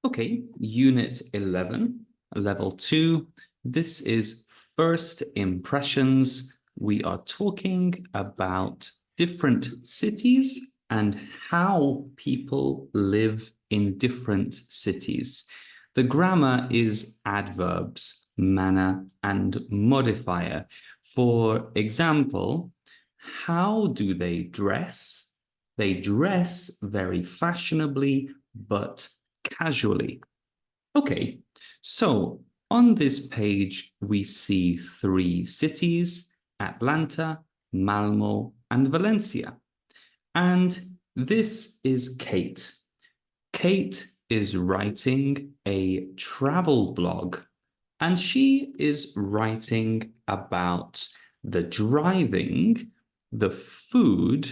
Okay, Unit 11, Level 2. This is First Impressions. We are talking about different cities and how people live in different cities. The grammar is adverbs, manner, and modifier. For example, how do they dress? They dress very fashionably, but casually. Okay, so on this page, we see three cities, Atlanta, Malmo, and Valencia. And this is Kate. Kate is writing a travel blog, and she is writing about the driving, the food,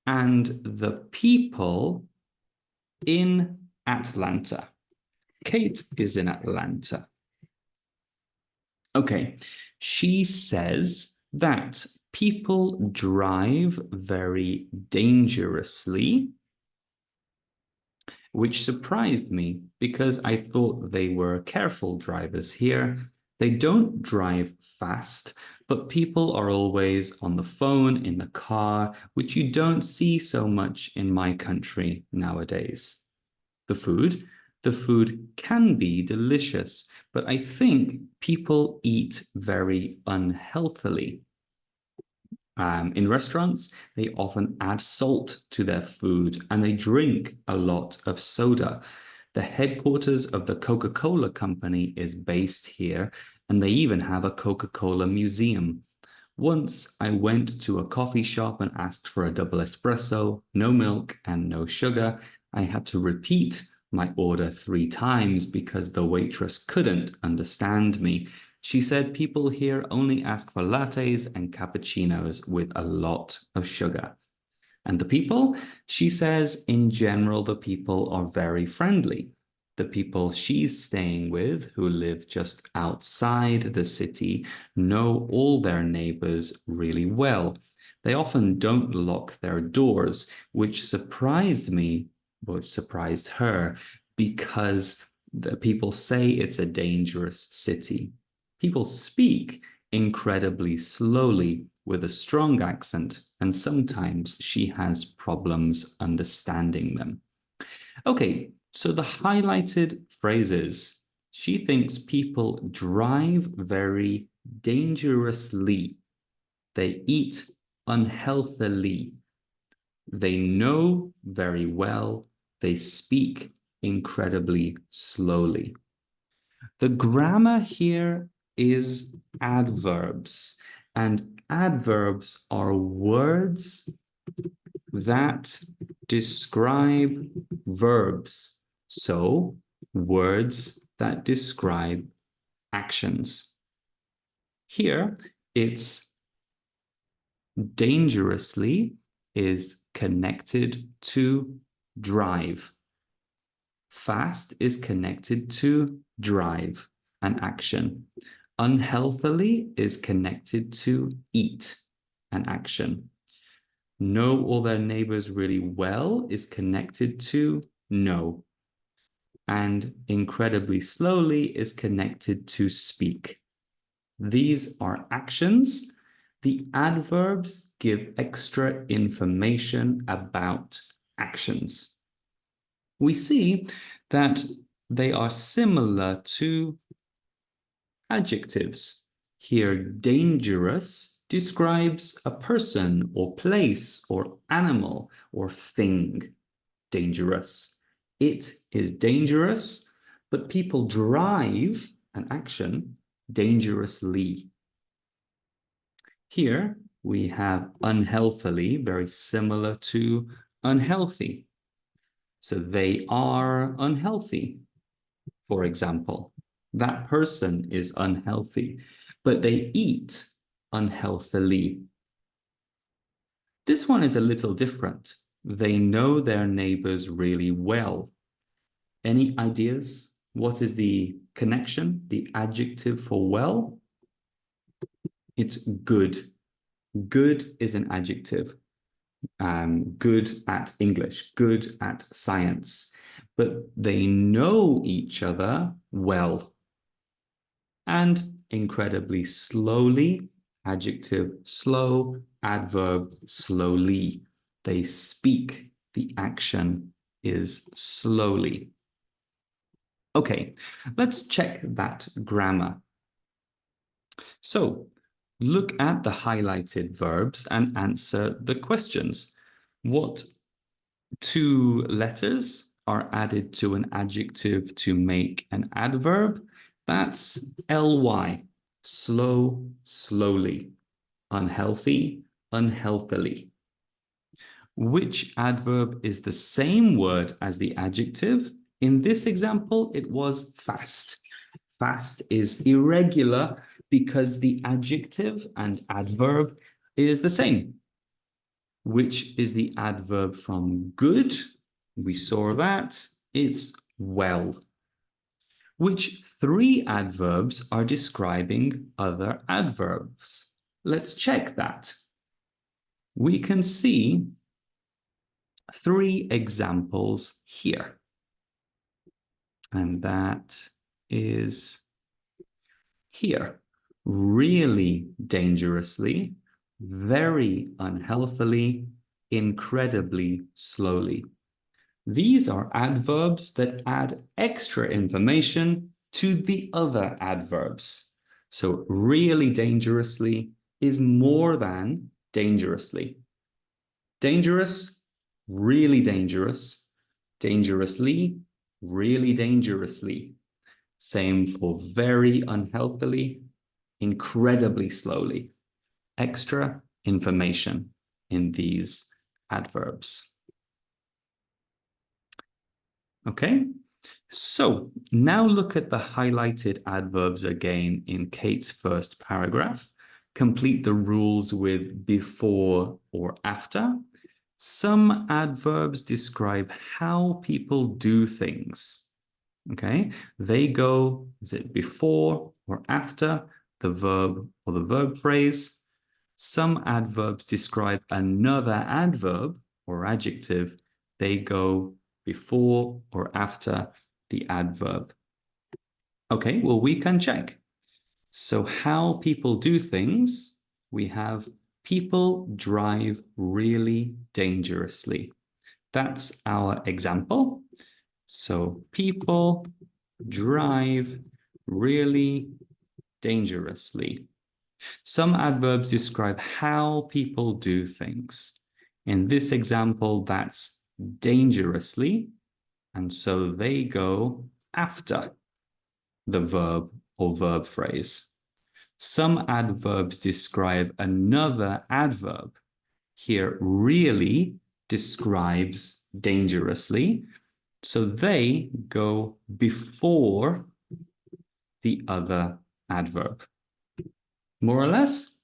and the people in Atlanta. Kate is in Atlanta. Okay, she says that people drive very dangerously, which surprised me because I thought they were careful drivers here. They don't drive fast, but people are always on the phone, in the car, which you don't see so much in my country nowadays. The food. The food can be delicious, but I think people eat very unhealthily. In restaurants, they often add salt to their food and they drink a lot of soda. The headquarters of the Coca-Cola company is based here, and they even have a Coca-Cola museum. Once I went to a coffee shop and asked for a double espresso, no milk and no sugar. I had to repeat my order 3 times because the waitress couldn't understand me. She said people here only ask for lattes and cappuccinos with a lot of sugar. And the people, she says, in general, the people are very friendly. The people she's staying with, who live just outside the city, know all their neighbors really well. They often don't lock their doors, which surprised me, which surprised her, because the people say it's a dangerous city. People speak incredibly slowly with a strong accent, and sometimes she has problems understanding them. Okay, so the highlighted phrases. She thinks people drive very dangerously. They eat unhealthily. They know very well. They speak incredibly slowly. The grammar here is adverbs, and adverbs are words that describe verbs. So, words that describe actions. Here, it's dangerously is connected to drive. Fast is connected to drive, an action. Unhealthily is connected to eat, an action. Know all their neighbors really well is connected to know. And incredibly slowly is connected to speak. These are actions. The adverbs give extra information about actions. We see that they are similar to adjectives. Here, dangerous describes a person or place or animal or thing. Dangerous. It is dangerous, but people drive an action dangerously. Here we have unhealthily, very similar to unhealthy. So they are unhealthy, for example. That person is unhealthy, but they eat unhealthily. This one is a little different. They know their neighbors really well. Any ideas? What is the connection, the adjective for well? It's good. Good is an adjective. Good at English, good at science. but they know each other well. And incredibly slowly, adjective slow, adverb slowly. They speak. The action is slowly. Okay, let's check that grammar. So look at the highlighted verbs and answer the questions. What two letters are added to an adjective to make an adverb? That's ly, slow, slowly, unhealthy, unhealthily. Which adverb is the same word as the adjective? In this example, it was fast. Fast is irregular because the adjective and adverb is the same. Which is the adverb from good? We saw that. It's well. Which three adverbs are describing other adverbs? Let's check that. We can see three examples here. And that is here. Really dangerously, very unhealthily, incredibly slowly. These are adverbs that add extra information to the other adverbs. So really dangerously is more than dangerously. Dangerous, really dangerous. Dangerously, really dangerously. Same for very unhealthily, incredibly slowly. Extra information in these adverbs. Okay, so now look at the highlighted adverbs again in Kate's first paragraph. Complete the rules with before or after. Some adverbs describe how people do things. Okay, they go, is it before or after the verb or the verb phrase? Some adverbs describe another adverb or adjective. They go before or after the adverb. Okay, well, we can check. So how people do things, we have people drive really dangerously. That's our example. So people drive really dangerously. Some adverbs describe how people do things. In this example, that's dangerously, and so they go after the verb or verb phrase. Some adverbs describe another adverb. Here, really describes dangerously, so they go before the other adverb. More or less?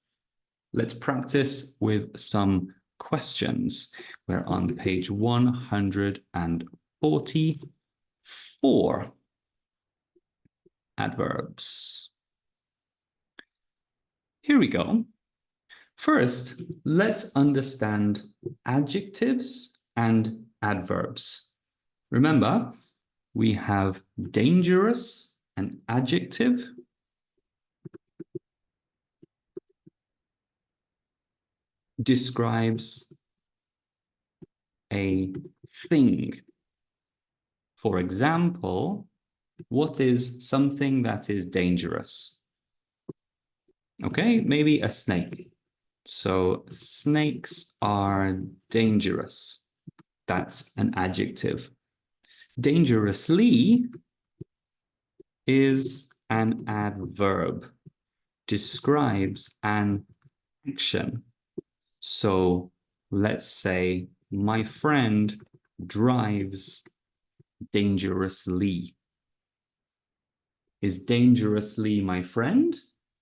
Let's practice with some questions. We're on page 144. Adverbs. Here we go. First, let's understand adjectives and adverbs. Remember, we have dangerous, an adjective. Describes a thing. For example, what is something that is dangerous? Okay, maybe a snake. So snakes are dangerous. That's an adjective. Dangerously is an adverb. Describes an action. So let's say my friend drives dangerously. Is dangerously my friend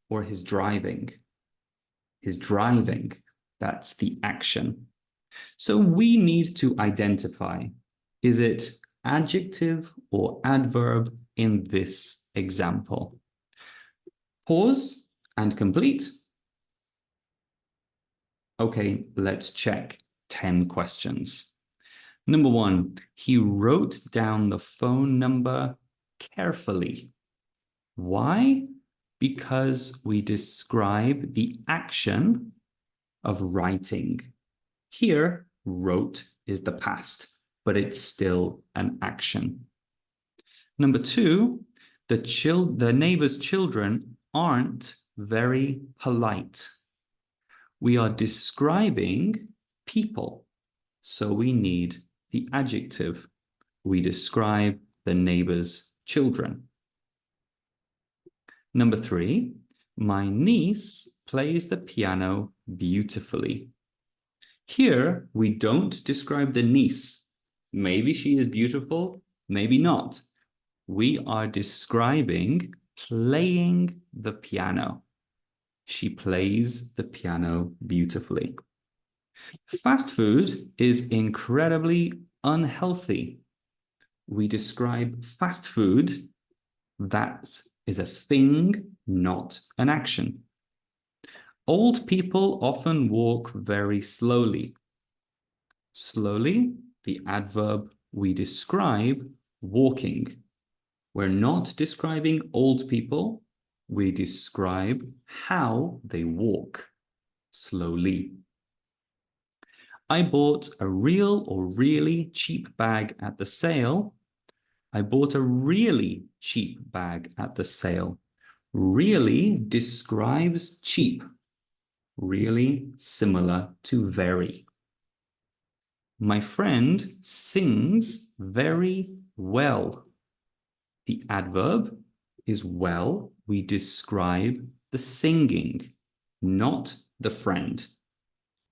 or his driving? His driving, that's the action. So we need to identify, is it adjective or adverb in this example? Pause and complete. Okay, let's check 10 questions. Number one, he wrote down the phone number carefully. Why? Because we describe the action of writing. Here, wrote is the past, but it's still an action. Number two, the neighbor's children aren't very polite. We are describing people, so we need the adjective. We describe the neighbor's children. Number three, my niece plays the piano beautifully. Here, we don't describe the niece. Maybe she is beautiful, maybe not. We are describing playing the piano. She plays the piano beautifully. Fast food is incredibly unhealthy. We describe fast food, that is a thing, not an action. Old people often walk very slowly. Slowly, the adverb, we describe walking. We're not describing old people. We describe how they walk slowly. I bought a real or really cheap bag at the sale. I bought a really cheap bag at the sale. Really describes cheap. Really similar to very. My friend sings very well. The adverb is well. We describe the singing, not the friend.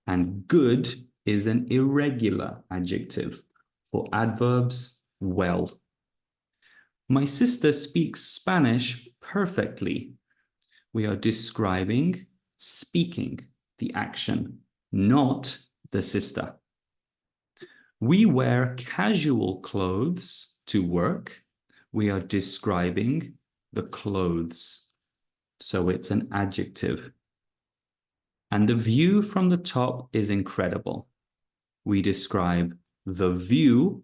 And good is an irregular adjective. For adverbs, well. My sister speaks Spanish perfectly. We are describing speaking, the action, not the sister. We wear casual clothes to work. We are describing the clothes. So it's an adjective. And the view from the top is incredible. We describe the view.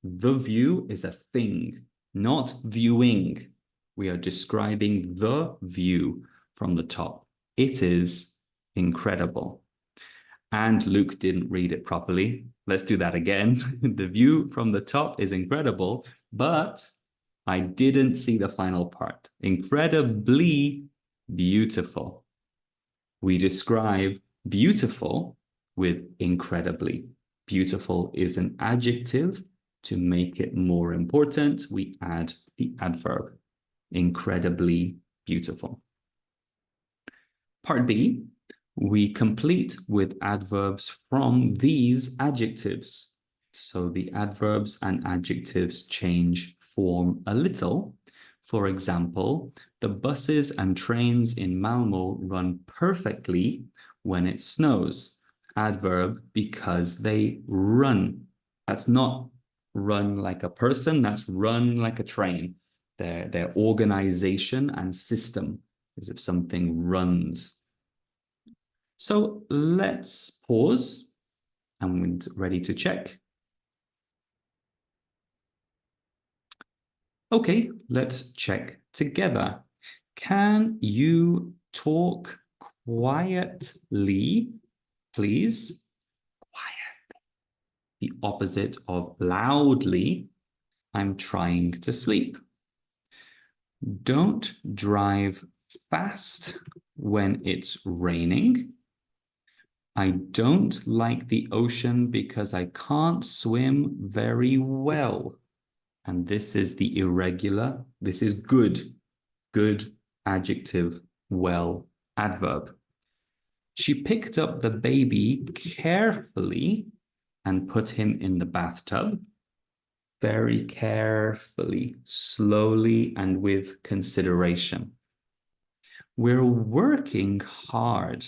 The view is a thing, not viewing. We are describing the view from the top. It is incredible. And Luke didn't read it properly. Let's do that again. The view from the top is incredible, but I didn't see the final part. Incredibly beautiful. We describe beautiful with incredibly. Beautiful is an adjective. To make it more important, we add the adverb. Incredibly beautiful. Part B, we complete with adverbs from these adjectives. So the adverbs and adjectives change form a little. For example, the buses and trains in Malmo run perfectly when it snows. Adverb, because they run. That's not run like a person, that's run like a train. Their organization and system is if something runs. So let's pause and we're ready to check. Okay, let's check together. Can you talk quietly, please? Quiet. The opposite of loudly. I'm trying to sleep. Don't drive fast when it's raining. I don't like the ocean because I can't swim very well. And this is the irregular. This is good. Good adjective, well adverb. She picked up the baby carefully and put him in the bathtub. Very carefully, slowly, and with consideration. We're working hard.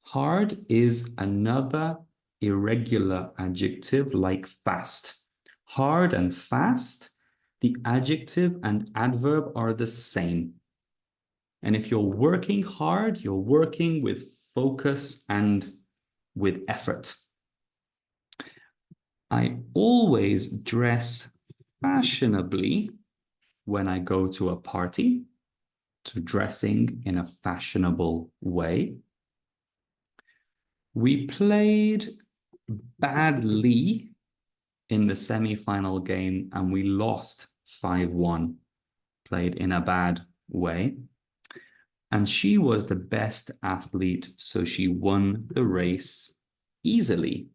Hard is another irregular adjective like fast. Hard and fast, the adjective and adverb are the same. And if you're working hard, you're working with focus and with effort. I always dress fashionably when I go to a party. So dressing in a fashionable way. We played badly in the semi-final game and we lost 5-1, played in a bad way. And she was the best athlete, so she won the race easily.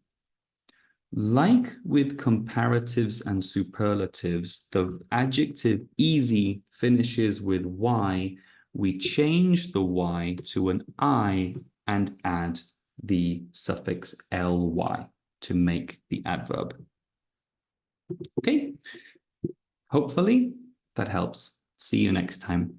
Like with comparatives and superlatives, the adjective easy finishes with Y. We change the Y to an I and add the suffix ly to make the adverb. Okay, hopefully that helps. See you next time.